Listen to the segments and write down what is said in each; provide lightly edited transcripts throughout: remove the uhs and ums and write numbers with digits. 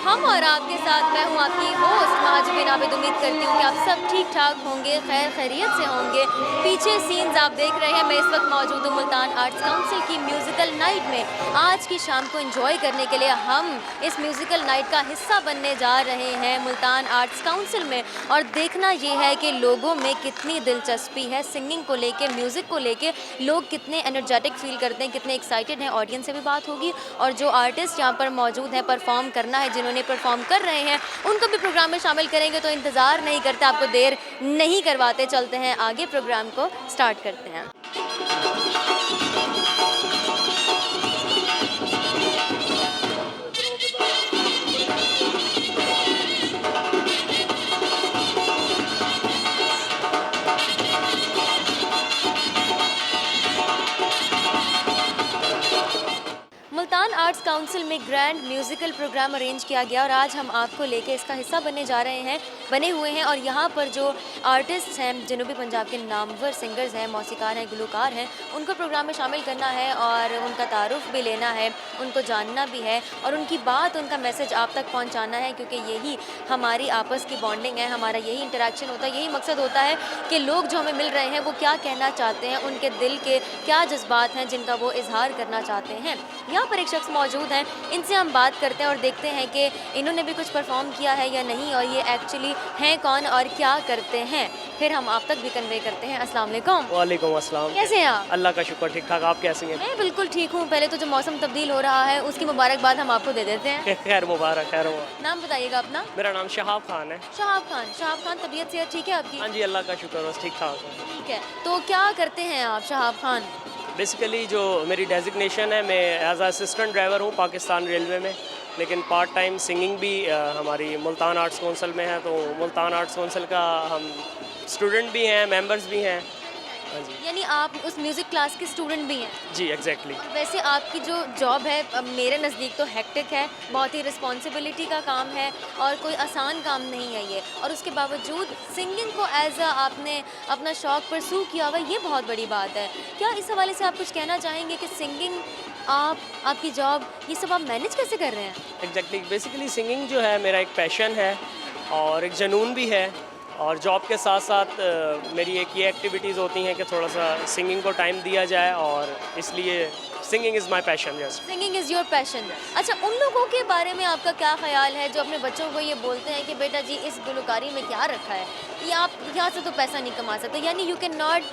हम और आपके साथ मैं हूँ आपकी होस्ट महाजबीन आबिद। उम्मीद करती हूँ कि आप सब ठीक ठाक होंगे, खैर खैरियत से होंगे। पीछे सीन्स आप देख रहे हैं, मैं इस वक्त मौजूद हूँ मुल्तान आर्ट्स काउंसिल की म्यूज़िकल नाइट में। आज की शाम को एंजॉय करने के लिए हम इस म्यूज़िकल नाइट का हिस्सा बनने जा रहे हैं मुल्तान आर्ट्स काउंसिल में। और देखना ये है कि लोगों में कितनी दिलचस्पी है सिंगिंग को लेके, म्यूज़िक को लेके, लोग कितने एनर्जेटिक फील करते हैं, कितने एक्साइटेड हैं। ऑडियंस से भी बात होगी और जो आर्टिस्ट यहाँ पर मौजूद हैं, परफॉर्म करना है जिन्होंने परफॉर्म कर रहे हैं, उनको भी प्रोग्राम में शामिल करेंगे। तो इंतज़ार नहीं करते, आपको देर नहीं करवाते, चलते हैं आगे, प्रोग्राम को स्टार्ट करते हैं। मुल्तान आर्ट्स काउंसिल में ग्रैंड म्यूज़िकल प्रोग्राम अरेंज किया गया और आज हम आपको लेके इसका हिस्सा बने हुए हैं। और यहाँ पर जो आर्टिस्ट हैं, जनूबी पंजाब के नामवर सिंगर्स हैं, मौसीकार हैं, गुलकार हैं, उनको प्रोग्राम में शामिल करना है और उनका तारुफ भी लेना है, उनको जानना भी है और उनकी बात, उनका मैसेज आप तक पहुँचाना है। क्योंकि यही हमारी आपस की बॉन्डिंग है, हमारा यही इंटरेक्शन होता है, यही मकसद होता है कि लोग जो हमें मिल रहे हैं वो क्या कहना चाहते हैं, उनके दिल के क्या जज्बात हैं जिनका वो इजहार करना चाहते हैं। यहाँ पर एक शख्स मौजूद हैं, इनसे हम बात करते हैं और देखते हैं कि इन्होंने भी कुछ परफॉर्म किया है या नहीं और ये एक्चुअली हैं कौन और क्या करते हैं। फिर हम आप तक भी कन्वे करते हैं। अस्सलाम वालेकुम। वालेकुम अस्सलाम। कैसे हैं आप? अल्लाह का शुक्र, ठीक ठाक। आप कैसे हैं? मैं बिल्कुल ठीक हूँ। पहले तो जो मौसम तब्दील हो रहा है उसकी मुबारकबाद हम आपको दे देते हैं। खैर मुबारक, खैर मुबारक। नाम बताइएगा अपना। मेरा नाम शहाब खान है। शहाब खान। शहाब खान, तबीयत सेहत ठीक है आपकी? हाँ जी, अल्लाह का शुक्र, बस ठीक ठाक है। ठीक है, तो क्या करते हैं आप शहाब खान? बेसिकली जो मेरी डेजिग्नेशन है, मैं एज असिस्टेंट ड्राइवर हूँ पाकिस्तान रेलवे में, लेकिन पार्ट टाइम सिंगिंग भी हमारी मुल्तान आर्ट्स काउंसिल में है। तो मुल्तान आर्ट्स काउंसिल का हम स्टूडेंट भी हैं, मेंबर्स भी हैं। हाँ जी। यानी आप उस म्यूज़िक क्लास के स्टूडेंट भी हैं? जी एग्जैक्टली। वैसे आपकी जो जॉब है, मेरे नज़दीक तो हेक्टिक है, बहुत ही रिस्पॉन्सिबिलिटी का काम है और कोई आसान काम नहीं है ये। और उसके बावजूद सिंगिंग को एज आपने अपना शौक़ परसू किया हुआ, ये बहुत बड़ी बात है। क्या इस हवाले से आप कुछ कहना चाहेंगे कि सिंगिंग, आपकी जॉब, ये सब आप मैनेज कैसे कर रहे हैं? एग्जैक्टली, बेसिकली सिंगिंग जो है मेरा एक पैशन है और एक जुनून भी है। और जॉब के साथ साथ मेरी एक ये एक्टिविटीज़ होती हैं कि थोड़ा सा सिंगिंग को टाइम दिया जाए, और इसलिए singing is my passion. Yes, singing is your passion. अच्छा, उन लोगों के बारे में आपका क्या ख्याल है जो अपने बच्चों को ये बोलते हैं कि बेटा जी इस गुलकारी में क्या रखा है, ये आप यहाँ से तो पैसा नहीं कमा सकते, यानी you can not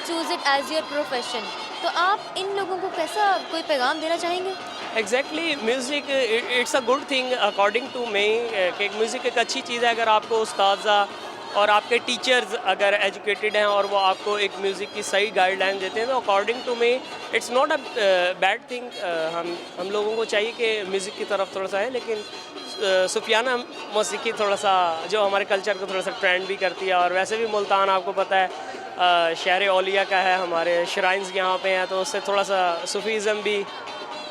choose it as your profession. तो आप इन लोगों को कैसा कोई पैगाम देना चाहेंगे? Exactly, music it's a good thing according to me. कि म्यूज़िक एक अच्छी चीज़ है अगर आपको उस्ताद और आपके टीचर्स अगर एजुकेटेड हैं और वो आपको एक म्यूज़िक की सही गाइडलाइन देते हैं, तो according to me it's not a bad thing. हम लोगों को चाहिए कि म्यूज़िक की तरफ थोड़ा सा है, लेकिन सूफियाना मौसीकी थोड़ा सा जो हमारे कल्चर को थोड़ा सा ट्रेंड भी करती है। और वैसे भी मुल्तान आपको पता है शहर औलिया का है, हमारे श्राइन्स यहाँ पे हैं, तो उससे थोड़ा सा सूफीज़म भी,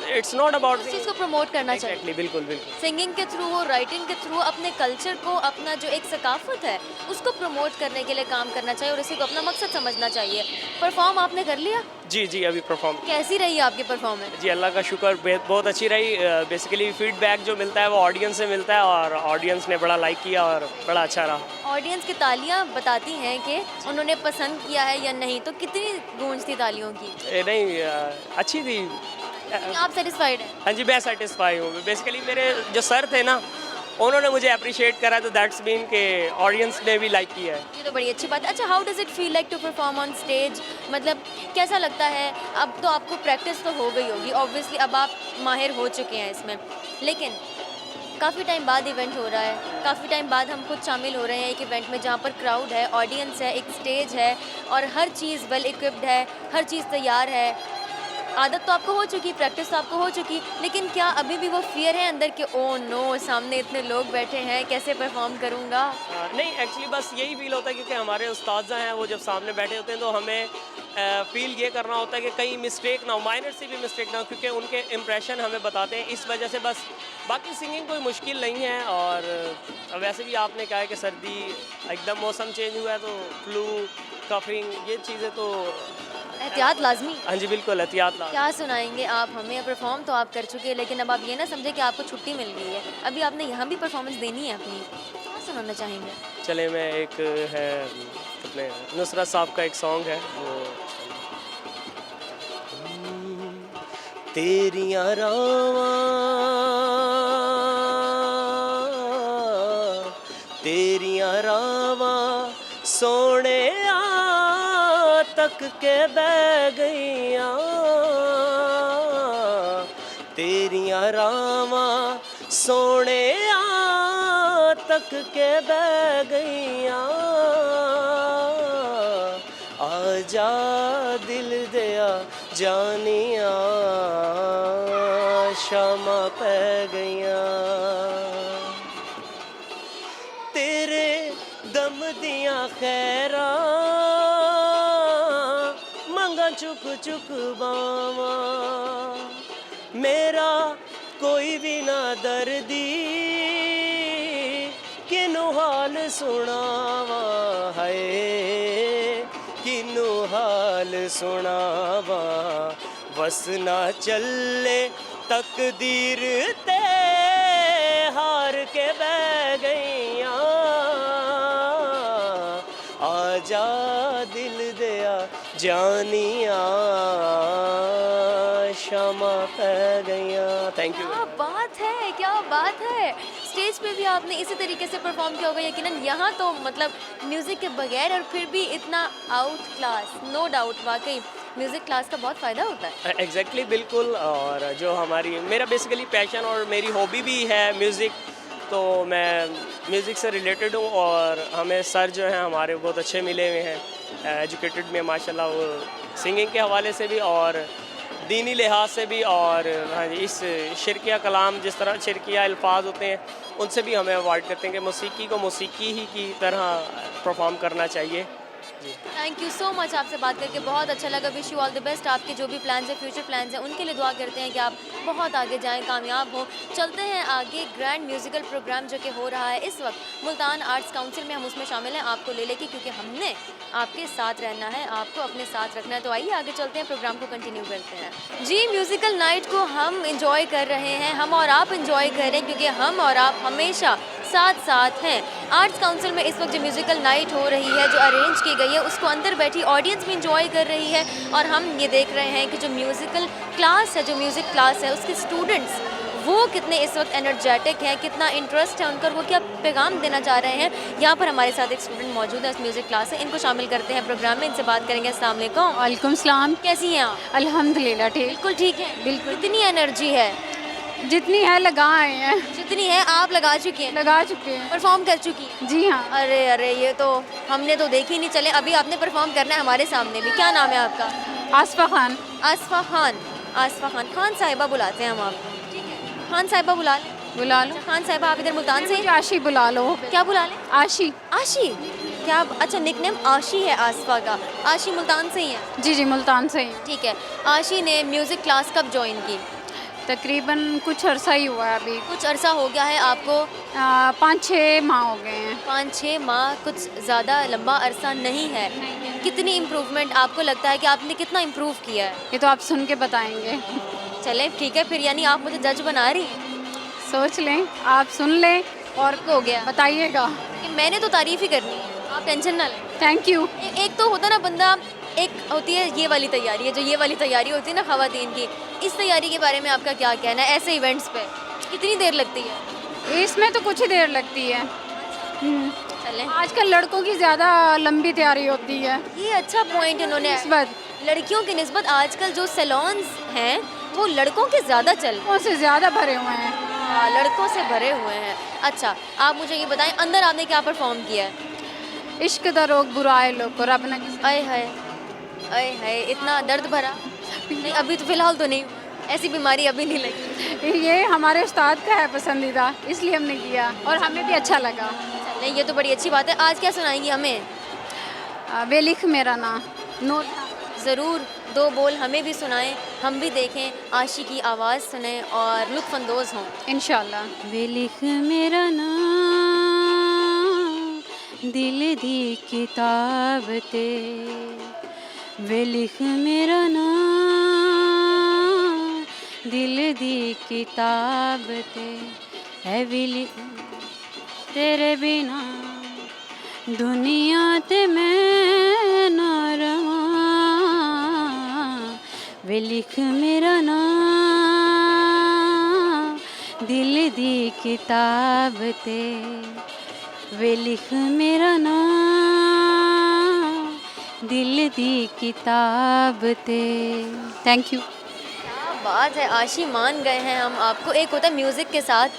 इट्स नॉट अबाउट इस चीज़ को प्रमोट करना चाहिए। एग्जैक्टली, बिल्कुल बिल्कुल। सिंगिंग के थ्रू, राइटिंग के थ्रू अपने कल्चर को, अपना जो एक सकाफत है उसको प्रमोट करने के लिए काम करना चाहिए और इसी को अपना मकसद समझना चाहिए। परफॉर्म आपने कर लिया? जी जी, अभी परफॉर्म। कैसी रही आपकी परफॉर्मेंस? जी अल्लाह का शुक्र, बहुत अच्छी रही। बेसिकली फीडबैक जो मिलता है वो ऑडियंस से मिलता है और ऑडियंस ने बड़ा लाइक किया और बड़ा अच्छा रहा। ऑडियंस की तालियां बताती हैं कि उन्होंने पसंद किया है या नहीं, तो कितनी गूंज थी तालियों की? नहीं, अच्छी थी। आप सेटिस्फाइड हैं? हाँ जी, मैं सेटिस्फाई हूँ। बेसिकली मेरे जो सर थे ना, उन्होंने मुझे अप्रिशिएट करा, तो दैट्स मीन के ऑडियंस ने भी लाइक किया है। ये तो बड़ी अच्छी बात है। अच्छा, how does it feel like to perform on stage? मतलब कैसा लगता है? अब तो आपको प्रैक्टिस तो हो गई होगी ऑब्वियसली, अब आप माहिर हो चुके हैं इसमें, लेकिन काफ़ी टाइम बाद इवेंट हो रहा है, काफ़ी टाइम बाद हम खुद शामिल हो रहे हैं एक इवेंट में जहाँ पर क्राउड है, ऑडियंस है, एक स्टेज है और हर चीज़ वेल इक्विप्ड है, हर चीज़ तैयार है। आदत तो आपको हो चुकी, प्रैक्टिस तो आपको हो चुकी, लेकिन क्या अभी भी वो फियर है अंदर कि ओ नो, सामने इतने लोग बैठे हैं, कैसे परफॉर्म करूँगा? नहीं, एक्चुअली बस यही फील होता है क्योंकि हमारे उस्ताद हैं वो जब सामने बैठे होते हैं तो हमें फील ये करना होता है कि कहीं मिस्टेक ना हो, माइनर से भी मिस्टेक ना हो, क्योंकि उनके इम्प्रेशन हमें बताते हैं। इस वजह से बस, बाकी सिंगिंग कोई मुश्किल नहीं है। और वैसे भी आपने कहा है कि सर्दी, एकदम मौसम चेंज हुआ है तो फ्लू, कफिंग, ये चीज़ें तो एहतियात लाज़मी। हाँ जी, बिल्कुल एहतियात लाज़मी। क्या सुनाएँगे आप हमें? परफ़ॉर्म तो आप कर चुके हैं, लेकिन अब आप ये ना समझें कि आपको छुट्टी मिल गई है। अभी आपने यहाँ भी परफ़ॉर्मेंस देनी है अपनी। क्या सुनाना चाहेंगे? चले मैं एक है अपने नुसरत साहब का एक सॉन्ग है वो तेरियां रावां सोने तक के बह गईयां तेरियां रावां सोने तक के बह गईयां आजा दिल दिया जानिया शामा पै गईयां तेरे दम दियां खैरा मंगा चुक चुक बावा मेरा कोई भी ना दर्दी किनू हाल सुनावा है किनू हाल सुनावा बस ना चले तकदीर ते हार के बह गईयां आजा दिल दिया जानिया शमा पै गईयां। Thank you. क्या बात है, क्या बात है। स्टेज पे भी आपने इसी तरीके से परफॉर्म किया होगा यकीनन। यहाँ तो मतलब म्यूज़िक के बगैर और फिर भी इतना आउट क्लास, नो डाउट। वाकई म्यूज़िक क्लास का बहुत फ़ायदा होता है। एग्जैक्टली बिल्कुल। और जो हमारी मेरा बेसिकली पैशन और मेरी हॉबी भी है म्यूज़िक, तो मैं म्यूज़िक से रिलेटेड हूँ और हमें सर जो हैं हमारे बहुत अच्छे मिले हुए हैं, एजुकेटेड में माशाल्लाह, वो सिंगिंग के हवाले से भी और दीनी लिहाज से भी। और हाँ जी, इस शिरकिया कलाम जिस तरह शिरकिया अल्फाज होते हैं उनसे भी हमें अवॉइड करते हैं कि मौसीकी को मौसीकी ही की तरह परफॉर्म करना चाहिए। Thank you so much. आपसे बात करके बहुत अच्छा लगा। Wish you all the best. आपके जो भी प्लान्स हैं, फ्यूचर प्लान्स हैं, उनके लिए दुआ करते हैं कि आप बहुत आगे जाएं, कामयाब हो। चलते हैं आगे। ग्रैंड म्यूज़िकल प्रोग्राम जो कि हो रहा है इस वक्त मुल्तान आर्ट्स काउंसिल में, हम उसमें शामिल हैं आपको ले लेके, क्योंकि हमने आपके साथ रहना है, आपको अपने साथ रखना है। तो आइए आगे चलते हैं, प्रोग्राम को कंटिन्यू करते हैं। जी, म्यूज़िकल नाइट को हम इंजॉय कर रहे हैं, हम और आप इंजॉय कर रहे हैं, क्योंकि हम और आप हमेशा साथ साथ हैं। आर्ट्स काउंसिल में इस वक्त जो म्यूज़िकल नाइट हो रही है, जो अरेंज की गई है, उसको अंदर बैठी ऑडियंस भी इंजॉय कर रही है। और हम ये देख रहे हैं कि जो म्यूज़िकल क्लास है, जो म्यूज़िक क्लास है, उसके स्टूडेंट्स वो कितने इस वक्त एनर्जेटिक हैं, कितना इंटरेस्ट है उनका, वो क्या पैगाम देना चाह रहे हैं। यहाँ पर हमारे साथ एक स्टूडेंट मौजूद है इस म्यूज़िक क्लास से, इनको शामिल करते हैं प्रोग्राम में, इनसे बात करेंगे। अस्सलाम वालेकुम। वालेकुम सलाम। कैसी हैं आप? अल्हम्दुलिल्लाह ठीक। बिल्कुल ठीक है। बिल्कुल। इतनी एनर्जी है, जितनी है लगा आए हैं, जितनी है आप लगा चुकी हैं, लगा चुके हैं। परफॉर्म कर चुकी हैं। जी हाँ। अरे अरे, ये तो हमने तो देखी नहीं। चले, अभी आपने परफॉर्म करना है हमारे सामने भी। क्या नाम है आपका? आसफा खान। आसफा खान। आसफा खान। खान साहिबा बुलाते हैं हम आपको। ठीक है, खान साहिबा बुला लें। बुला लो। अच्छा, खान साहिबा आप इधर मुल्तान से मुझे हैं? आशी बुला लो। क्या बुला लें? आशी। आशी। क्या? अच्छा, निकनेम आशी है आसफा का। आशी मुल्तान से ही है? जी जी, मुल्तान से ही। ठीक है। आशी ने म्यूज़िक क्लास कब ज्वाइन की? तकरीबन कुछ अरसा ही हुआ है अभी। कुछ अरसा हो गया है आपको? 5-6 माह हो गए हैं। 5-6 माह कुछ ज़्यादा लंबा अरसा नहीं है। कितनी इम्प्रूवमेंट आपको लगता है कि आपने कितना इम्प्रूव किया है? ये तो आप सुन के बताएंगे। चलें ठीक है फिर, यानी आप मुझे जज बना रही हैं? सोच लें, आप सुन लें और हो गया बताइएगा। कि मैंने तो तारीफ़ ही करनी है, आप टेंशन ना लें। Thank you. एक तो होता ना बंदा, एक होती है ये वाली तैयारी है, जो ये वाली तैयारी होती है ना ख़वातीन की, इस तैयारी के बारे में आपका क्या कहना है? ऐसे इवेंट्स पे कितनी देर लगती है? इसमें तो कुछ ही देर लगती है। चलें, आजकल लड़कों की ज़्यादा लंबी तैयारी होती है। ये अच्छा पॉइंट इन्होंने। निस्बत लड़कियों की निस्बत आजकल जो सैलून्स हैं वो लड़कों के ज़्यादा चल रहे हैं। से ज़्यादा भरे हुए हैं। हाँ, लड़कों से भरे हुए हैं। अच्छा, आप मुझे ये बताएं, अंदर आपने क्या परफॉर्म किया है? इश्क दा रोग बुराए लोग को रब ने आए हाय, आए हाय, इतना दर्द भरा। नहीं, अभी तो फ़िलहाल तो नहीं, ऐसी बीमारी अभी नहीं लगी। ये हमारे उस्ताद का है पसंदीदा, इसलिए हमने किया और हमें भी अच्छा लगा। नहीं, ये तो बड़ी अच्छी बात है। आज क्या सुनाएंगी हमें? वे लिख मेरा नाम नोट। ज़रूर, 2 बोल हमें भी सुनाएं, हम भी देखें, आशी की आवाज़ सुनें और लुत्फ़अंदोज़ हों इंशाल्लाह। वे लिख मेरा नाम दिल दी किताब ते वे लिख मेरा नाम दिल दी किताब ते है वे लिख तेरे बिना दुनिया ते मैं ना रवां वे लिख मेरा नाम दिल दी किताब ते वे लिख मेरा नाम दिल दी किताब ते। Thank you. क्या बात है, आशी मान गए हैं हम आपको। एक होता है म्यूज़िक के साथ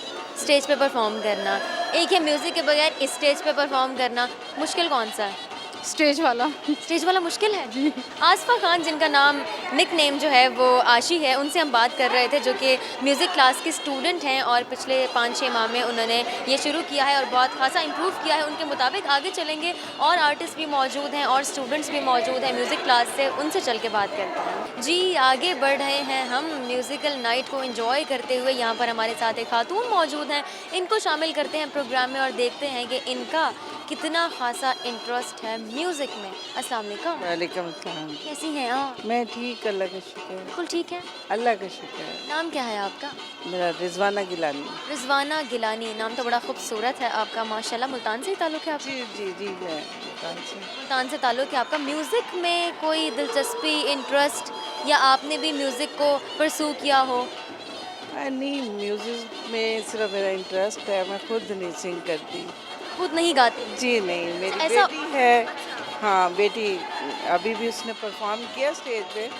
स्टेज पे परफॉर्म करना, एक है म्यूज़िक के बगैर इस स्टेज पे परफॉर्म करना। मुश्किल कौन सा है? स्टेज वाला। स्टेज वाला मुश्किल है जी। आसफ़ा खान जिनका नाम निक नेम जो है वो आशी है, उनसे हम बात कर रहे थे, जो कि म्यूज़िक क्लास के स्टूडेंट हैं और पिछले 5-6 माह में उन्होंने ये शुरू किया है और बहुत खासा इम्प्रूव किया है। उनके मुताबिक आगे चलेंगे और आर्टिस्ट भी मौजूद हैं और स्टूडेंट्स भी मौजूद हैं म्यूज़िक क्लास से, उनसे चल के बात करते हैं। जी आगे बढ़ रहे हैं हम म्यूज़िकल नाइट को एंजॉय करते हुए। यहाँ पर हमारे साथ एक खातून मौजूद हैं, इनको शामिल करते हैं प्रोग्राम में और देखते हैं कि इनका कितना खासा इंटरेस्ट है म्यूज़िक में। अस्सलाम वालेकुम। वालेकुम सलाम। कैसी हैं आप? मैं ठीक, अल्लाह का शुक्र है। बिल्कुल ठीक है। अल्लाह का शुक्र है। नाम क्या है आपका? मेरा रिजवाना गिलानी। रिजवाना गिलानी, नाम तो बड़ा खूबसूरत है आपका माशाल्लाह। मुल्तान से ही ताल्लुक़ है आपका? जी जी जी, मैं मुल्तान से। मुल्तान से ताल्लुक़ है आपका। म्यूज़िक में कोई दिलचस्पी, इंटरेस्ट या आपने भी म्यूज़िक को परसू किया हो? नहीं, म्यूज़िक में सिर्फ मेरा इंटरेस्ट है, मैं खुद नहीं सिंग करती। खुद नहीं गाते? जी नहीं, मेरी ऐसा- बेटी है। हाँ बेटी, अभी भी उसने परफॉर्म किया स्टेज पे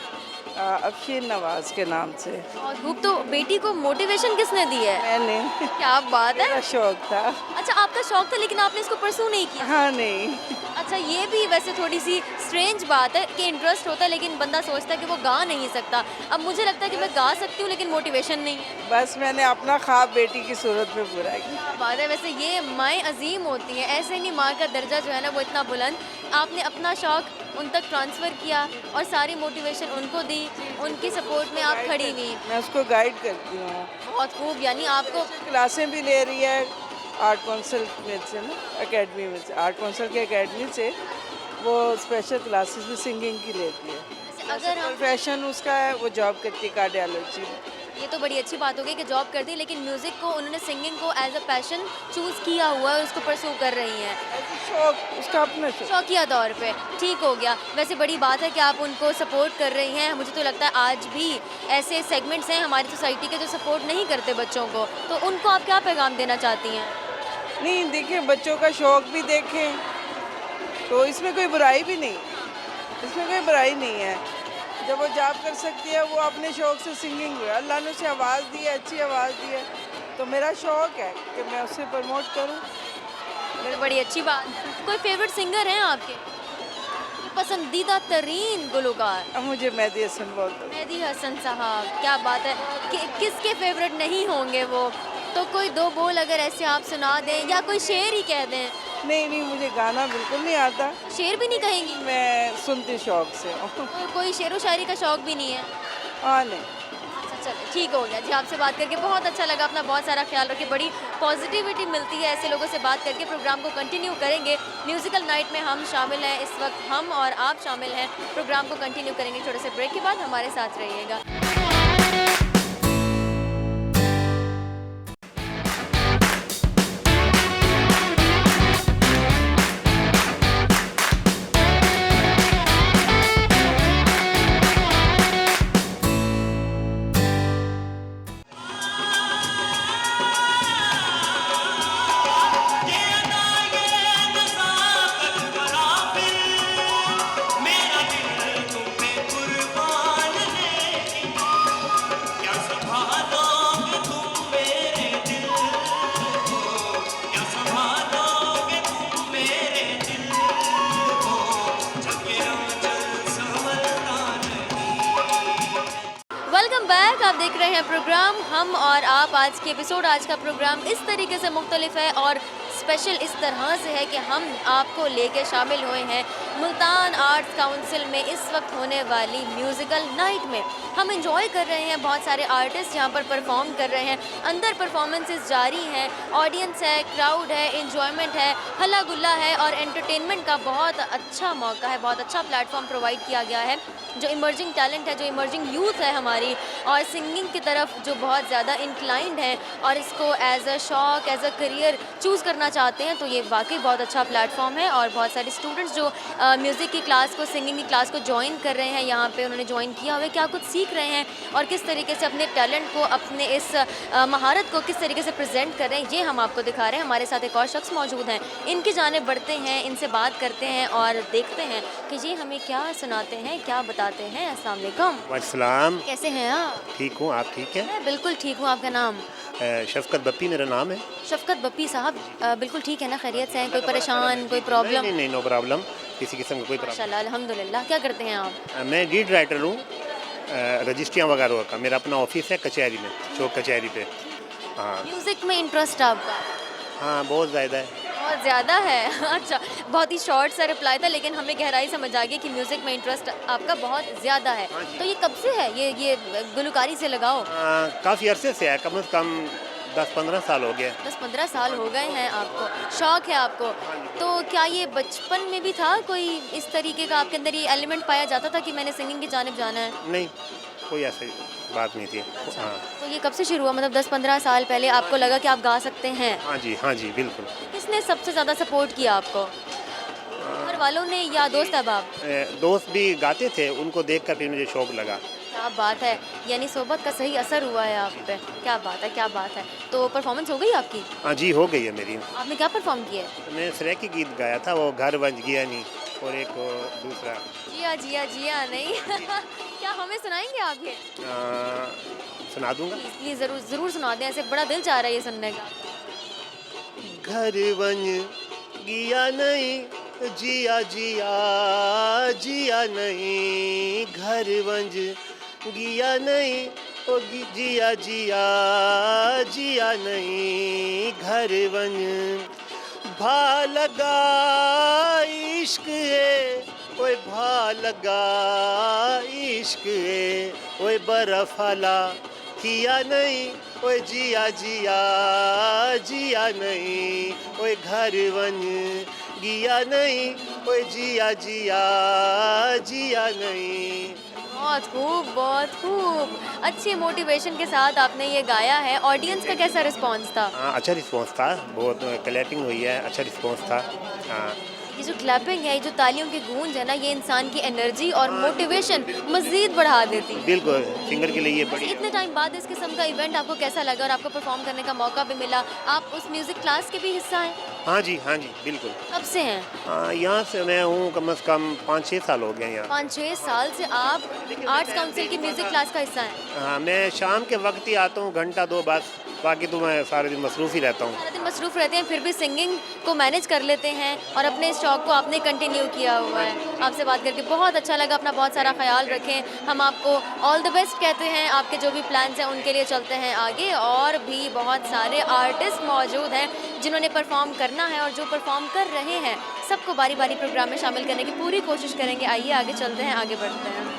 अफशीन नवाज़ के नाम से। बहुत खूब। तो बेटी को मोटिवेशन किसने दी है? मैंने क्या बात है। मेरा शौक था। अच्छा आपका शौक था लेकिन आपने इसको परसू नहीं किया? हाँ नहीं, अच्छा ये भी वैसे थोड़ी सी स्ट्रेंज बात है कि इंटरेस्ट होता है लेकिन बंदा सोचता है कि वो गा नहीं सकता। अब मुझे लगता है कि मैं गा सकती हूँ लेकिन मोटिवेशन नहीं है। बस मैंने अपना ख्वाब बेटी की सूरत में पूरा किया। क्या बात है। वैसे ये माएँ अजीम होती हैं, ऐसे नहीं माँ का दर्जा जो है ना वो इतना बुलंद। आपने अपना शौक उन तक ट्रांसफ़र किया और सारी मोटिवेशन उनको दी, उनकी सपोर्ट में आप खड़ी हुई। मैं उसको गाइड करती हूँ। बहुत खूब। यानी आपको क्लासें भी ले रही है आर्ट काउंसिल में से ना, एकेडमी में से, आर्ट काउंसिल की एकेडमी से वो स्पेशल क्लासेस भी सिंगिंग की लेती है। अगर हम प्रोफेशन उसका है, वो जॉब करती है कार्डियोलॉजी में। ये तो बड़ी अच्छी बात हो गई कि जॉब करती है लेकिन म्यूज़िक को उन्होंने सिंगिंग को एज अ पैशन चूज़ किया हुआ है और उसको परसू कर रही हैं शौक, उसका अपना शौक। शौकिया तौर पे। ठीक हो गया। वैसे बड़ी बात है कि आप उनको सपोर्ट कर रही हैं। मुझे तो लगता है आज भी ऐसे सेगमेंट्स हैं हमारी सोसाइटी के जो सपोर्ट नहीं करते बच्चों को, तो उनको आप क्या पैगाम देना चाहती हैं? नहीं देखिए, बच्चों का शौक भी देखें तो इसमें कोई बुराई भी नहीं, इसमें कोई बुराई नहीं है। जब वो जॉब कर सकती है, वो अपने शौक से सिंगिंग, अल्लाह ने उसे आवाज़ दी है, अच्छी आवाज़ दी है, तो मेरा शौक है कि मैं उसे प्रमोट करूं। तो बड़ी अच्छी बात। कोई फेवरेट सिंगर हैं आपके? पसंदीदा तरीन गुलकार? अब मुझे मेहदी हसन बहुत पसंद मेहदी हसन साहब, क्या बात है। किसके फेवरेट नहीं होंगे वो? तो कोई दो बोल अगर ऐसे आप सुना दें या कोई शेर ही कह दें। है। नहीं नहीं, मुझे गाना बिल्कुल नहीं आता, शेर भी नहीं कहेंगी? मैं सुनती शौक से हूँ। कोई शेर व शायरी का शौक भी नहीं है? हाँ नहीं। अच्छा चलो ठीक हो गया जी। आपसे बात करके बहुत अच्छा लगा। अपना बहुत सारा ख्याल रखिए। बड़ी पॉजिटिविटी मिलती है ऐसे लोगों से बात करके। प्रोग्राम को कंटिन्यू करेंगे। म्यूज़िकल नाइट में हम शामिल हैं इस वक्त, हम और आप शामिल हैं। प्रोग्राम को कंटिन्यू करेंगे छोटे से ब्रेक के बाद। हमारे साथ रहिएगा। Welcome back. आप देख रहे हैं प्रोग्राम हम और आप। आज के एपिसोड, आज का प्रोग्राम इस तरीके से मुख्तलिफ है और स्पेशल इस तरह से है कि हम आपको लेके शामिल हुए हैं मुल्तान आर्ट्स काउंसिल में इस वक्त होने वाली म्यूज़िकल नाइट में हम इंजॉय कर रहे हैं। बहुत सारे आर्टिस्ट यहाँ पर परफॉर्म कर रहे हैं, अंदर परफॉर्मेंसेस जारी हैं, ऑडियंस है, क्राउड है, इंजॉयमेंट है, हल्ला गुल्ला है और एंटरटेनमेंट का बहुत अच्छा मौका है, बहुत अच्छा प्लेटफॉर्म प्रोवाइड किया गया है। जो इमर्जिंग टैलेंट है, जो इमर्जिंग यूथ है हमारी और सिंगिंग की तरफ जो बहुत ज़्यादा इंक्लाइंड है और इसको एज अ शौक, एज अ करियर चूज़ करना चाहते हैं, तो ये वाकई बहुत अच्छा प्लेटफॉर्म है। और बहुत सारे स्टूडेंट्स जो म्यूज़िक की क्लास को, सिंगिंग की क्लास को ज्वाइन कर रहे हैं, यहाँ पे उन्होंने ज्वाइन किया हुआ है, क्या कुछ सीख रहे हैं और किस तरीके से अपने टैलेंट को, अपने इस महारत को किस तरीके से प्रेजेंट कर रहे हैं, ये हम आपको दिखा रहे हैं। हमारे साथ एक और शख्स मौजूद हैं, इनकी जानिब बढ़ते हैं, इनसे बात करते हैं और देखते हैं कि ये हमें क्या सुनाते हैं, क्या बताते हैं। अस्सलाम वालेकुम। वालेकुम। कैसे हैं आप? ठीक हूँ, आप ठीक हैं? मैं बिल्कुल ठीक हूँ। आपका नाम? शफकत बप्पी मेरा नाम है। शफकत बप्पी साहब, बिल्कुल ठीक है ना? खैरियत से हैं? कोई परेशान, कोई प्रॉब्लम? नहीं नहीं, नो प्रॉब्लम, किसी किस्म का कोई प्रॉब्लम। माशाल्लाह, अल्हम्दुलिल्लाह। क्या करते हैं आप? मैं लीड राइटर हूँ रजिस्ट्रियाँ वगैरह का। मेरा अपना ऑफिस है कचहरी में, चौक कचहरी पे। हाँ म्यूज़िक में इंटरेस्ट आपका? हाँ, बहुत ज़्यादा है। बहुत ज़्यादा है। अच्छा, बहुत ही शॉर्ट सा रिप्लाई था, लेकिन हमें गहराई समझ आ गई कि म्यूज़िक में इंटरेस्ट आपका बहुत ज़्यादा है। तो ये कब से है, ये गुलकारी से लगाओ? काफ़ी अरसे से है, कम से कम 10-15 साल हो गया। 10-15 साल हो गए हैं आपको, शौक़ है आपको। तो क्या ये बचपन में भी था कोई इस तरीके का आपके अंदर ये एलिमेंट पाया जाता था कि मैंने सिंगिंग की जानिब जाना है? नहीं, कोई ऐसी बात नहीं थी। हाँ। तो ये कब से शुरू हुआ, मतलब 10-15 साल पहले आपको लगा कि आप गा सकते हैं? हाँ जी बिल्कुल। किसने सबसे ज़्यादा सपोर्ट किया आपको? घर वालों ने या दोस्त अहबाब? दोस्त भी गाते थे, उनको देख कर फिर मुझे शौक लगा। क्या बात है, यानी सोबत का सही असर हुआ है आप पे। क्या बात है, क्या बात है। तो परफॉर्मेंस हो गई आपकी? हाँ जी, हो गई है मेरी। आपने क्या परफॉर्म किया है? मैं सरेकी गीत गाया था, वो घर बन गया नहीं, और एक दूसरा जिया जिया जिया नहीं। क्या हमें सुनाएंगे आप ये? सुना दूंगा। प्लीज ज़रूर ज़रूर सुना दें, ऐसे बड़ा दिल चाह रहा है ये सुनने का। घर बन गया नहीं, जिया जिया जिया नहीं, घर बन गया नहीं, ओ जिया जिया जिया नहीं, घर बन भा लगा इश्क है, ओए भा लगा इश्क है, ओए बर्फ हला किया नहीं, ओए जिया जिया जिया नहीं, ओए घर बन गया नहीं, ओए जिया जिया जिया नहीं। बहुत खूब, बहुत खूब। अच्छी मोटिवेशन के साथ आपने ये गाया है। ऑडियंस का कैसा रिस्पांस था? हाँ, अच्छा रिस्पांस था, बहुत क्लैपिंग हुई है, अच्छा रिस्पांस था। हाँ, ये जो क्लैपिंग है, ये जो तालियों की गूंज है ना, ये इंसान की एनर्जी और मोटिवेशन मज़ीद बढ़ा देती है। बिल्कुल, सिंगर के लिए ये बड़ी। इतने टाइम बाद इस किस्म का इवेंट आपको कैसा लगा और आपको परफॉर्म करने का मौका भी मिला? आप उस म्यूज़िक क्लास के भी हिस्सा हैं? हाँ जी बिल्कुल। कब से हैं? यहाँ से मैं हूँ कम से कम 5-6 साल हो गए यहाँ। 5-6 साल से आप आर्ट्स काउंसिल की म्यूज़िक क्लास का हिस्सा हैं? हाँ, मैं शाम के वक्त ही आता हूँ, घंटा 2 बस, बाकी तो मैं सारे दिन मसरूफ़ ही रहता हूँ। सारा दिन मसरूफ़ रहते हैं, फिर भी सिंगिंग को मैनेज कर लेते हैं और अपने इस शौक़ को आपने कंटिन्यू किया हुआ है। आपसे बात करके बहुत अच्छा लगा। अपना बहुत सारा ख्याल रखें। हम आपको ऑल द बेस्ट कहते हैं। आपके जो भी प्लान्स हैं उनके लिए चलते हैं आगे। और भी बहुत सारे आर्टिस्ट मौजूद हैं जिन्होंने परफॉर्म करना है और जो परफॉर्म कर रहे हैं सबको बारी बारी प्रोग्राम में शामिल करने की पूरी कोशिश करेंगे। आइए आगे चलते हैं, आगे बढ़ते हैं।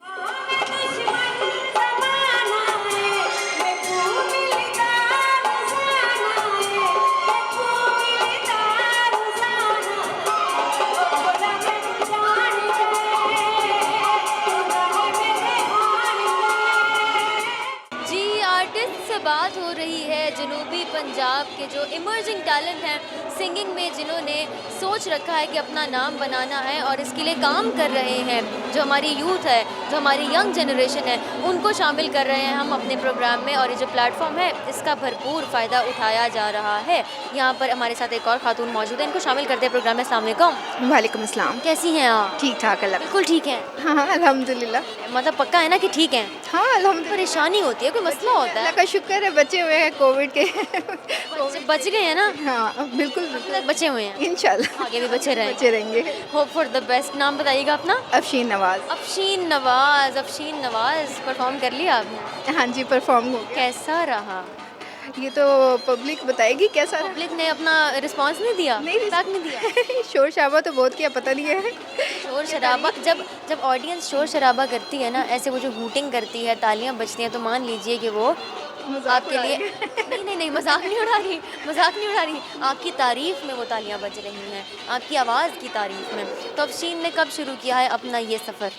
बात हो रही है जनूबी पंजाब के जो इमर्जिंग टैलेंट हैं सिंगिंग में, जिन्होंने सोच रखा है कि अपना नाम बनाना है और इसके लिए काम कर रहे हैं। जो हमारी यूथ है, जो हमारी यंग जनरेशन है, उनको शामिल कर रहे हैं हम अपने प्रोग्राम में। और ये जो प्लेटफॉर्म है इसका भरपूर फ़ायदा उठाया जा रहा है। यहाँ पर हमारे साथ एक और खातून मौजूद है, इनको शामिल करते हैं प्रोग्राम में। अस्सलाम वालेकुम। वालेकुम अस्सलाम। कैसी हैं आप? ठीक ठाक अल्लाह। बिल्कुल ठीक है? हाँ अल्हम्दुलिल्लाह। मतलब पक्का है ना कि ठीक है? हाँ अल्हम्दुलिल्लाह। परेशानी होती है, कोई मसला होता अल्लाह है? का शुक्र है, बचे हुए हैं कोविड के। बच गए हैं ना? हाँ बिल्कुल बिल्कुल बचे हुए हैं, इंशाल्लाह आगे भी बचे रहें। बचे रहेंगे। Hope for the best. नाम बताइएगा अपना? अफशीन नवाज। अफशीन नवाज। अफशीन नवाज परफॉर्म कर लिया आपने? हाँ जी परफॉर्म हो गया। कैसा रहा? ये तो पब्लिक बताएगी कैसा रहा। पब्लिक ने अपना रिस्पांस नहीं दिया, नहीं, फीडबैक नहीं दिया। शोर शराबा तो बहुत किया, पता नहीं है। शोर शराबा, जब जब ऑडियंस शोर शराबा करती है ना, ऐसे वो जो हूटिंग करती है, तालियां बजती हैं, तो मान लीजिए कि वो आपके लिए नहीं नहीं नहीं, मजाक नहीं उड़ा रही, मजाक नहीं उड़ा रही, आपकी तारीफ में वो तालियां बज रही हैं, आपकी आवाज़ की तारीफ में। तो अफशीन ने कब शुरू किया है अपना ये सफ़र?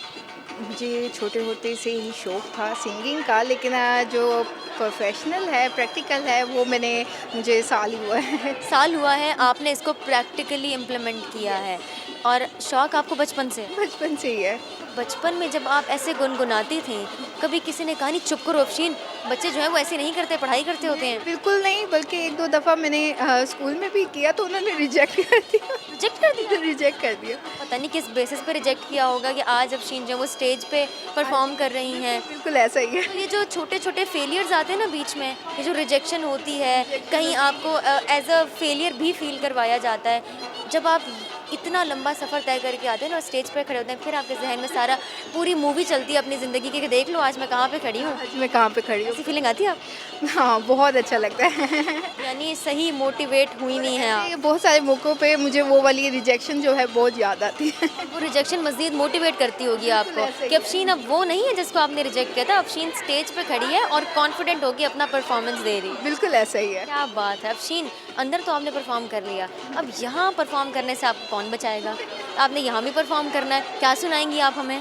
मुझे छोटे होते से ही शौक था सिंगिंग का, लेकिन जो प्रोफेशनल है, प्रैक्टिकल है, वो मुझे साल हुआ है। साल हुआ है आपने इसको प्रैक्टिकली इम्प्लीमेंट किया है, और शौक़ आपको बचपन से? बचपन से ही है। बचपन में जब आप ऐसे गुनगुनाती थी, कभी किसी ने कहा नहीं चुप करो अफशीन, बच्चे जो हैं वो ऐसे नहीं करते, पढ़ाई करते होते हैं? बिल्कुल नहीं, बल्कि एक दो दफ़ा मैंने स्कूल में भी किया तो उन्होंने रिजेक्ट कर दिया। रिजेक्ट कर दिया? रिजेक्ट कर दिया। पता नहीं किस बेसिस पे रिजेक्ट किया होगा कि आज अफशीन जो वो स्टेज पे परफॉर्म कर रही हैं। बिल्कुल ऐसा ही है। तो ये जो छोटे छोटे फेलियर्स आते हैं ना बीच में, ये जो रिजेक्शन होती है, कहीं आपको एज अ फेलियर भी फील करवाया जाता है, जब आप इतना लंबा सफ़र तय करके आते हैं ना और स्टेज पर खड़े होते हैं, फिर आपके जहन में सारा पूरी मूवी चलती है अपनी ज़िंदगी की कि देख लो आज मैं कहाँ पे खड़ी हूँ। आज मैं कहाँ पे खड़ी हूँ। ऐसी फीलिंग आती है आप? हाँ, बहुत अच्छा लगता है। यानी सही मोटिवेट हुई नहीं है आप? ये बहुत सारे मौक़ों पे मुझे वो वाली रिजेक्शन जो है बहुत याद आती है। वो रिजेक्शन मज़ीद मोटिवेट करती होगी आपको ऐसे ही कि अफशीन अब वो नहीं है जिसको आपने रिजेक्ट किया था, अफशीन स्टेज पे खड़ी है और कॉन्फिडेंट होगी अपना परफॉर्मेंस दे रही है। बिल्कुल ऐसा ही है। क्या बात है अफशीन, अंदर तो आपने परफॉर्म कर लिया, अब यहाँ परफॉर्म करने से आपको कौन बचाएगा? आपने यहाँ भी परफॉर्म करना है, क्या सुनाएंगी आप हमें?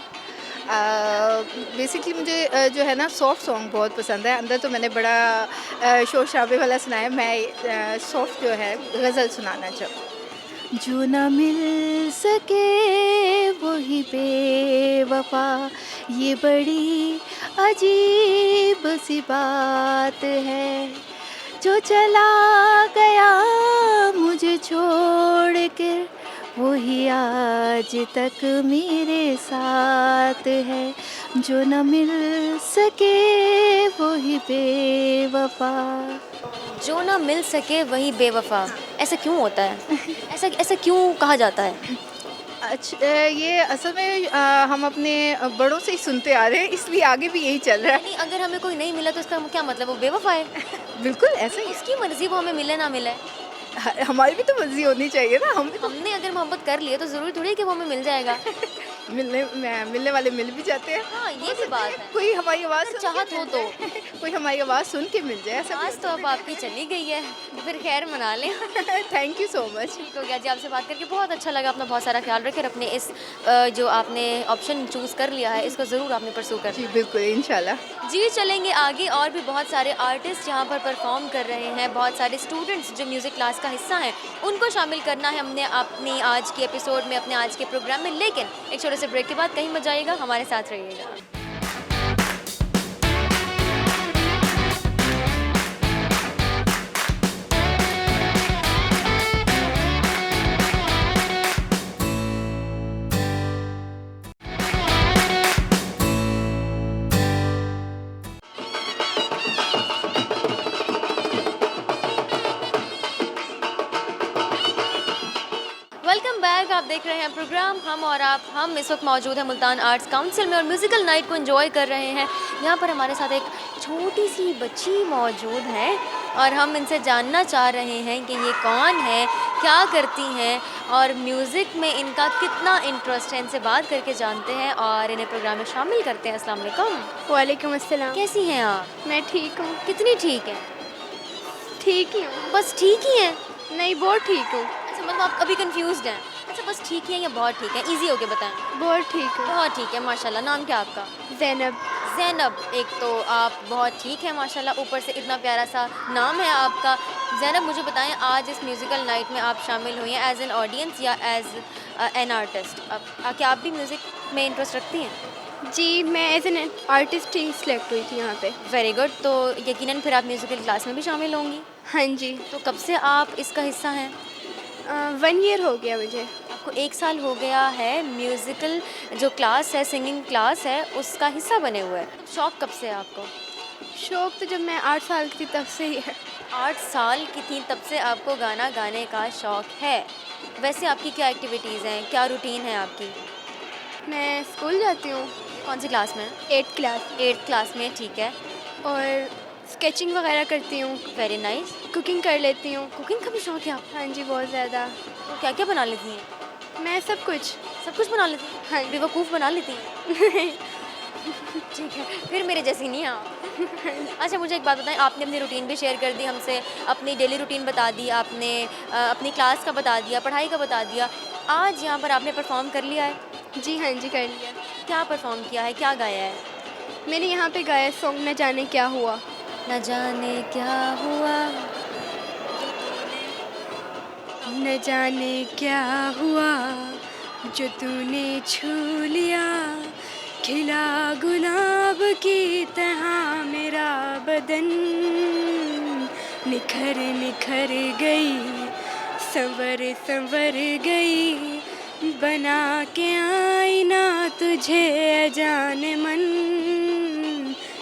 बेसिकली मुझे जो है ना सॉफ्ट सॉन्ग बहुत पसंद है। अंदर तो मैंने बड़ा शोर शराबे वाला सुनाया, मैं सॉफ्ट जो है गज़ल सुनाना चाहूँ। जो ना मिल सके वही बेवफा, ये बड़ी अजीब सी बात है, जो चला गया मुझे छोड़ के वही आज तक मेरे साथ है, जो न मिल सके वही बेवफा। जो ना मिल सके वही बेवफा, ऐसा क्यों होता है? ऐसा क्यों कहा जाता है? अच्छा, ये असल में हम अपने बड़ों से ही सुनते आ रहे हैं, इसलिए आगे भी यही चल रहा है। यानी अगर हमें कोई नहीं मिला तो इसका क्या मतलब, वो बेवफा है? बिल्कुल ऐसा ही। उसकी मर्जी वो हमें मिले ना मिले, हमारी भी तो मर्जी होनी चाहिए ना। हमने अगर मोहब्बत कर ली है तो ज़रूरी थोड़ी है कि वो हमें मिल जाएगा। मिलने वाले मिल भी जाते हैं। हाँ, ये भी बात है। कोई हमारी आवाज़ सुन के चाहत हो मिल तो जाए। कोई हमारी आवाज़ सुन के मिल जाए, ऐसा आज तो अब आपकी चली गई है, फिर खैर मना लें। Thank you so much. ठीक हो गया जी, आपसे बात करके बहुत अच्छा लगा। अपना बहुत सारा ख्याल रखें, अपने इस जो आपने ऑप्शन चूज़ कर लिया है इसको ज़रूर आपने परसू कर। जी बिल्कुल, इंशाल्लाह। जी चलेंगे आगे, और भी बहुत सारे आर्टिस्ट यहाँ पर परफॉर्म कर रहे हैं, बहुत सारे स्टूडेंट्स जो म्यूज़िक क्लास का हिस्सा हैं उनको शामिल करना है हमने अपनी आज के एपिसोड में, अपने आज के प्रोग्राम में। लेकिन एक छोटे से ब्रेक के बाद कहीं मत जाइएगा, हमारे साथ रहिएगा। वेलकम बैक, आप देख रहे हैं प्रोग्राम हम और आप। हम इस वक्त मौजूद हैं मुल्तान आर्ट्स काउंसिल में और म्यूज़िकल नाइट को एंजॉय कर रहे हैं। यहाँ पर हमारे साथ एक छोटी सी बच्ची मौजूद है और हम इनसे जानना चाह रहे हैं कि ये कौन है, क्या करती हैं और म्यूज़िक में इनका कितना इंटरेस्ट है। इनसे बात करके जानते हैं और इन्हें प्रोग्राम में शामिल करते हैं। अस्सलाम वालेकुम। वालेकुम अस्सलाम। कैसी हैं आप? मैं ठीक हूँ। कितनी ठीक है? ठीक ही हूँ। बस ठीक ही हैं? नहीं, बहुत ठीक हूँ। अच्छा, मतलब आप अभी कंफ्यूज्ड हैं? अच्छा, बस ठीक है या बहुत ठीक है? इजी होके बताएं। बहुत ठीक हूँ। बहुत ठीक है माशाल्लाह। नाम क्या आपका? ज़ैनब। ज़ैनब, एक तो आप बहुत ठीक है माशाल्लाह, ऊपर से इतना प्यारा सा नाम है आपका। ज़ैनब, मुझे बताएं आज इस म्यूज़िकल नाइट में आप शामिल हुई हैं एज एन ऑडियंस या एज एन आर्टिस्ट? अब क्या आप भी म्यूज़िक में इंटरेस्ट रखती हैं? जी, मैं एज एन आर्टिस्ट ही सिलेक्ट हुई थी यहाँ पे। Very good. तो यकीनन फिर आप म्यूज़िकल क्लास में भी शामिल होंगी? हाँ जी। तो कब से आप इसका हिस्सा हैं? 1 ईयर हो गया मुझे। आपको 1 साल हो गया है म्यूज़िकल जो क्लास है, सिंगिंग क्लास है, उसका हिस्सा बने हुए। शौक़ कब से है आपको? शौक़ तो जब मैं 8 साल की थी तब से ही है। 8 साल की थी तब से आपको गाना गाने का शौक़ है। वैसे आपकी क्या एक्टिविटीज़ हैं, क्या रूटीन है आपकी? मैं स्कूल जाती हूँ। कौन सी क्लास में? 8th class. 8th क्लास में, ठीक है। और स्केचिंग वगैरह करती हूँ, वेरी नाइस। कुकिंग कर लेती हूँ। कुकिंग का भी शौक है आपको? हाँ जी, बहुत ज़्यादा। तो क्या क्या बना लेती हैं? मैं सब कुछ। सब कुछ बना लेती हैं? हाँ जी। बेवकूफ़ बना लेती हैं? ठीक है, फिर मेरे जैसी नहीं हैं आप। अच्छा मुझे एक बात बताएं, आपने अपनी रूटीन भी शेयर कर दी हमसे, अपनी डेली रूटीन बता दी आपने, अपनी क्लास का बता दिया, पढ़ाई का बता दिया। आज यहाँ पर आपने परफॉर्म कर लिया है? जी हाँ जी, कर लिया। क्या परफॉर्म किया है, क्या गाया है? मैंने यहाँ पे गाया सॉन्ग न जाने क्या हुआ। न जाने क्या हुआ, न जाने क्या हुआ जो तूने छू लिया, खिला गुलाब की तरह मेरा बदन, निखर निखर गई, संवर संवर गई, बना के आईना तुझे अजाने मन,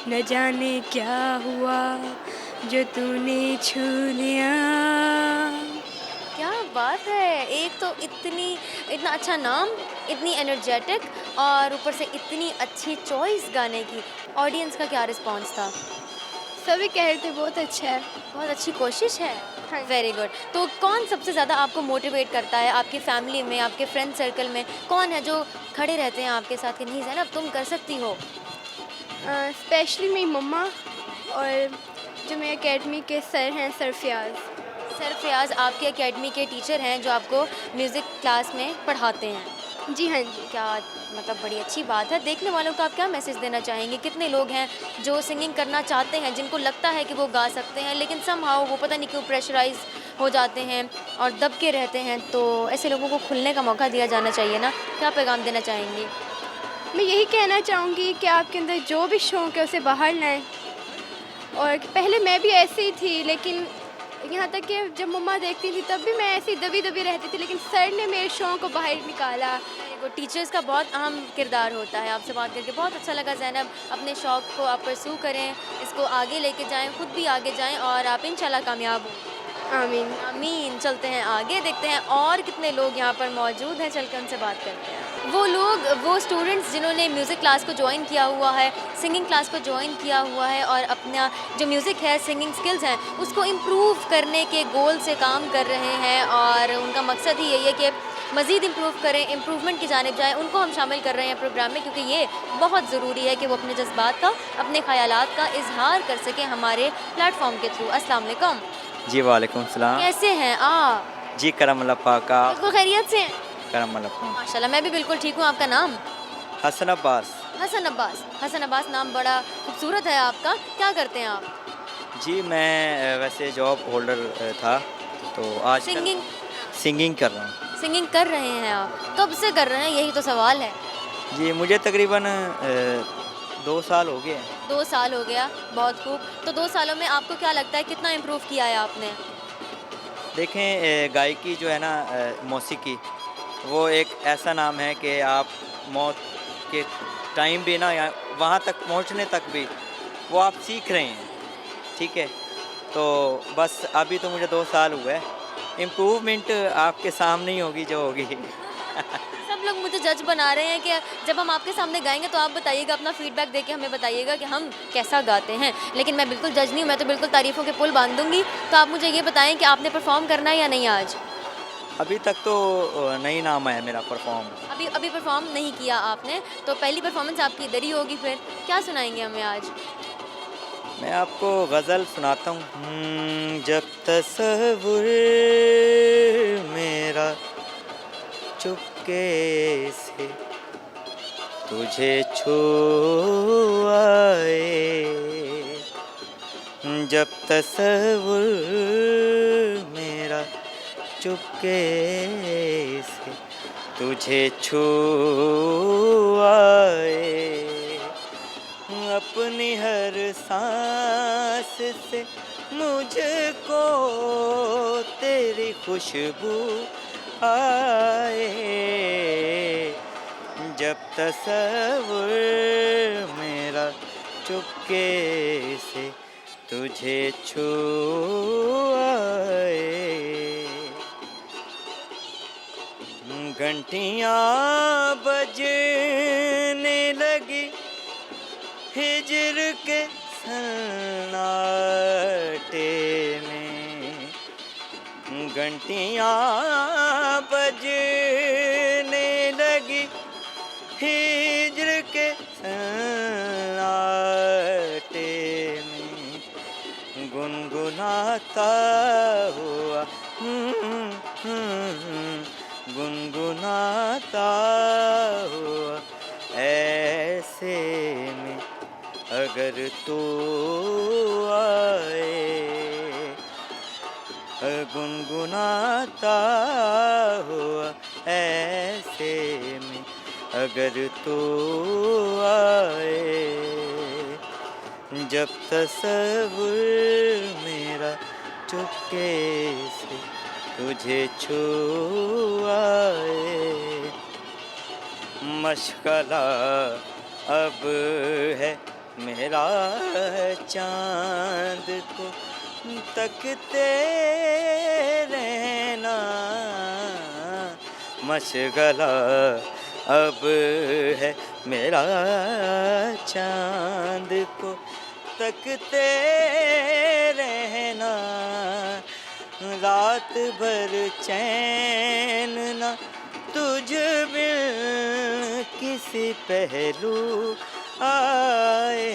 न जाने क्या हुआ जो तूने छू लिया। क्या बात है! एक तो इतना अच्छा नाम, इतनी एनर्जेटिक और ऊपर से इतनी अच्छी चॉइस गाने की। ऑडियंस का क्या रिस्पांस था? सभी कह रहे थे बहुत अच्छा है। बहुत अच्छी कोशिश है। हाँ। Very good. तो कौन सबसे ज़्यादा आपको मोटिवेट करता है आपकी फैमिली में, आपके फ्रेंड सर्कल में? कौन है जो खड़े रहते हैं आपके साथ कि नहीं ज़ैनब तुम कर सकती हो? स्पेशली मेरी मम्मा और जो मेरे एकेडमी के सर हैं, सर फयाज़। सर फयाज़ आपके एकेडमी के टीचर हैं जो आपको म्यूज़िक क्लास में पढ़ाते हैं? जी हाँ जी। क्या मतलब बड़ी अच्छी बात है। देखने वालों को आप क्या मैसेज देना चाहेंगे? कितने लोग हैं जो सिंगिंग करना चाहते हैं, जिनको लगता है कि वो गा सकते हैं लेकिन समहाउ वो पता नहीं क्यों प्रेशराइज हो जाते हैं और दब के रहते हैं, तो ऐसे लोगों को खुलने का मौका दिया जाना चाहिए ना? क्या पैगाम देना चाहेंगी? मैं यही कहना चाहूँगी कि आपके अंदर जो भी शौक़ है उसे बाहर लाएं। और पहले मैं भी ऐसे ही थी, लेकिन यहाँ तक कि जब मम्मा देखती थी तब भी मैं ऐसी दबी दबी रहती थी, लेकिन सर ने मेरे शौक़ को बाहर निकाला। टीचर्स का बहुत अहम किरदार होता है। आपसे बात करके बहुत अच्छा लगा ज़ैनब। अपने शौक़ को आप परस्यू करें, इसको आगे लेके जाएं, खुद भी आगे जाएं और आप इंशाल्लाह कामयाब हों। आमीन। आमीन। चलते हैं आगे, देखते हैं और कितने लोग यहाँ पर मौजूद हैं, चल के उनसे बात करते हैं। वो स्टूडेंट्स जिन्होंने म्यूज़िक क्लास को ज्वाइन किया हुआ है, सिंगिंग क्लास को ज्वाइन किया हुआ है और अपना जो म्यूज़िक है, सिंगिंग स्किल्स हैं, उसको इम्प्रूव करने के गोल से काम कर रहे हैं और उनका मकसद ही यही है कि मज़ीद इम्प्रूव करें, इम्प्रूवमेंट की जानिब जाएँ। उनको हम शामिल कर रहे हैं प्रोग्राम में क्योंकि ये बहुत ज़रूरी है कि वो अपने जज्बात का, अपने ख़यालात का इजहार कर सकें हमारे प्लेटफॉर्म के थ्रू। अस्सलाम वालेकुम। जी वालेकुम सलाम। कैसे हैं आप? जी करम अल्लाह पाक का। बिल्कुल खैरियत से हैं? करम अल्लाह पाक। माशाल्लाह, मैं भी बिल्कुल ठीक हूँ। आपका नाम? हसन अब्बास। हसन अब्बास। हसन अब्बास नाम बड़ा खूबसूरत है आपका। क्या करते हैं आप? जी मैं वैसे जॉब होल्डर था, तो आज सिंगिंग कर रहा हूँ। सिंगिंग कर रहे हैं आप? कब से कर रहे हैं, यही तो सवाल है। जी मुझे तकरीबन 2 साल हो गए हैं। 2 साल हो गया, बहुत खूब। तो 2 सालों में आपको क्या लगता है कितना इम्प्रूव किया है आपने? देखें गायकी जो है ना, मौसीकी, वो एक ऐसा नाम है कि आप मौत के टाइम भी ना, या वहाँ तक पहुँचने तक भी वो आप सीख रहे हैं, ठीक है। तो बस अभी तो मुझे 2 साल हुए, इम्प्रूवमेंट आपके सामने ही होगी जो होगी। सब लोग मुझे जज बना रहे हैं कि जब हम आपके सामने गाएंगे तो आप बताइएगा, अपना फीडबैक देके हमें बताइएगा कि हम कैसा गाते हैं। लेकिन मैं बिल्कुल जज नहीं हूँ, मैं तो बिल्कुल तारीफ़ों के पुल बांध दूँगी। तो आप मुझे ये बताएं कि आपने परफॉर्म करना है या नहीं आज? अभी तक तो नहीं नाम है मेरा परफॉर्म। अभी परफॉर्म नहीं किया आपने, तो पहली परफॉर्मेंस आपकी इधर ही होगी। फिर क्या सुनाएंगे हमें आज? मैं आपको गज़ल सुनाता हूँ। जब तस्वुर मेरा चुपके से तुझे छू आए, जब तस्वुर मेरा चुपके से तुझे छू आए, अपनी हर सांस से मुझको तेरी खुशबू आए, जब तस्वुर मेरा चुपके से तुझे छू आए, घंटियाँ बजने लगी हिजर के सन्नाटे, घंटियाँ बजने लगी हिज्र के सन्नाटे में गुनगुनाता हुआ गुनगुनाता हुआ ऐसे में अगर तू आए गुनगुनाता हुआ ऐसे में अगर तू आए जब तसव्वुर मेरा चुपके से तुझे छू आए मशगला अब है मेरा चांद को तकते रहना मशगला अब है मेरा चांद को तकते रहना रात भर चैन न तुझ बिन किसी पहलू आए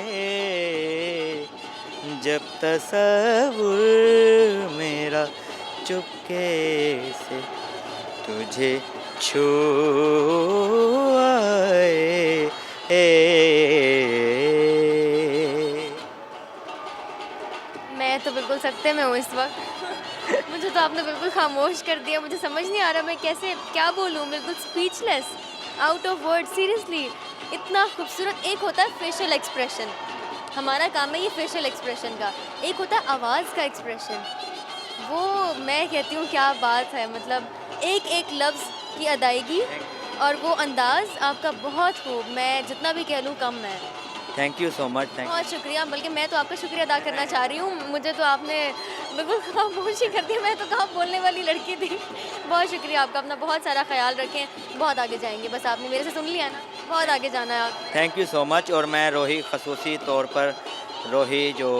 जब तसव्वुर मेरा चुपके से तुझे छू आए मैं तो बिल्कुल सख्ते में हूँ इस वक्त। मुझे तो आपने बिल्कुल खामोश कर दिया। मुझे समझ नहीं आ रहा मैं कैसे क्या बोलूँ। बिल्कुल speechless, out of word. Seriously इतना खूबसूरत। एक होता है फेशियल एक्सप्रेशन, हमारा काम है ये फेशियल एक्सप्रेशन का। एक होता है आवाज़ का एक्सप्रेशन। वो मैं कहती हूँ क्या बात है। मतलब एक एक लफ्ज़ की अदायगी और वो अंदाज़ आपका बहुत खूब। मैं जितना भी कह लूँ कम है। Thank you so much. Thank बहुत शुक्रिया। बल्कि मैं तो आपका शुक्रिया अदा करना चाह रही हूँ। मुझे तो आपने बिल्कुल खामोश ही कर दिया। मैं तो कहाँ बोलने वाली लड़की थी। बहुत शुक्रिया आपका। अपना बहुत सारा ख्याल रखें। बहुत आगे जाएंगे। बस आपने मेरे से सुन लिया ना, बहुत आगे जाना है आप। Thank you so much. और मैं रोही खसूसी तौर पर रोही जो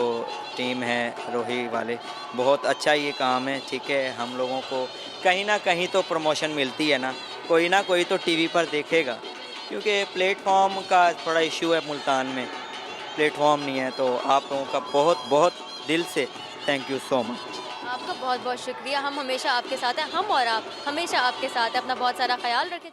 टीम है रोही वाले बहुत अच्छा ये काम है। ठीक है, हम लोगों को कहीं ना कहीं तो प्रमोशन मिलती है ना कोई तो टीवी पर देखेगा, क्योंकि प्लेटफॉर्म का थोड़ा इशू है मुल्तान में, प्लेटफॉर्म नहीं है। तो आप लोगों का बहुत बहुत दिल से थैंक यू सो मच। आपका बहुत बहुत शुक्रिया। हम हमेशा आपके साथ हैं। हम और आप हमेशा आपके साथ हैं। अपना बहुत सारा ख्याल रखें।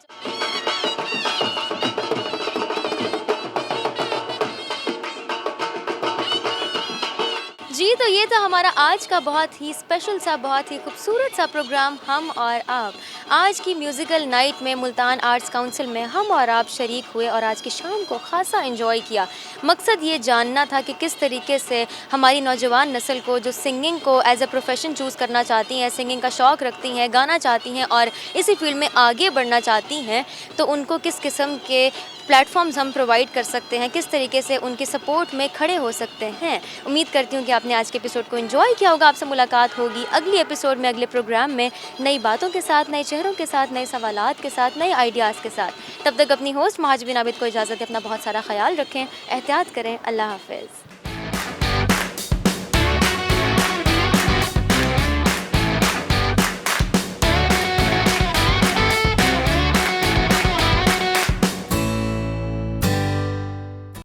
जी तो ये था हमारा आज का बहुत ही स्पेशल सा, बहुत ही खूबसूरत सा प्रोग्राम हम और आप। आज की म्यूज़िकल नाइट में मुल्तान आर्ट्स काउंसिल में हम और आप शरीक हुए और आज की शाम को खासा एंजॉय किया। मकसद ये जानना था कि किस तरीके से हमारी नौजवान नस्ल को जो सिंगिंग को एज अ प्रोफेशन चूज़ करना चाहती हैं, सिंगिंग का शौक़ रखती हैं, गाना चाहती हैं और इसी फील्ड में आगे बढ़ना चाहती हैं, तो उनको किस किस्म के प्लेटफॉर्म्स हम प्रोवाइड कर सकते हैं, किस तरीके से उनके सपोर्ट में खड़े हो सकते हैं। उम्मीद करती हूँ कि आपने आज के एपिसोड को एंजॉय किया होगा। आपसे मुलाकात होगी अगली एपिसोड में, अगले प्रोग्राम में, नई बातों के साथ, नए चेहरों के साथ, नए सवालात के साथ, नए आइडियाज़ के साथ। तब तक अपनी होस्ट महाजबीन आबिद को इजाज़त दें। अपना बहुत सारा ख्याल रखें, एहतियात करें। अल्लाह हाफ़िज़।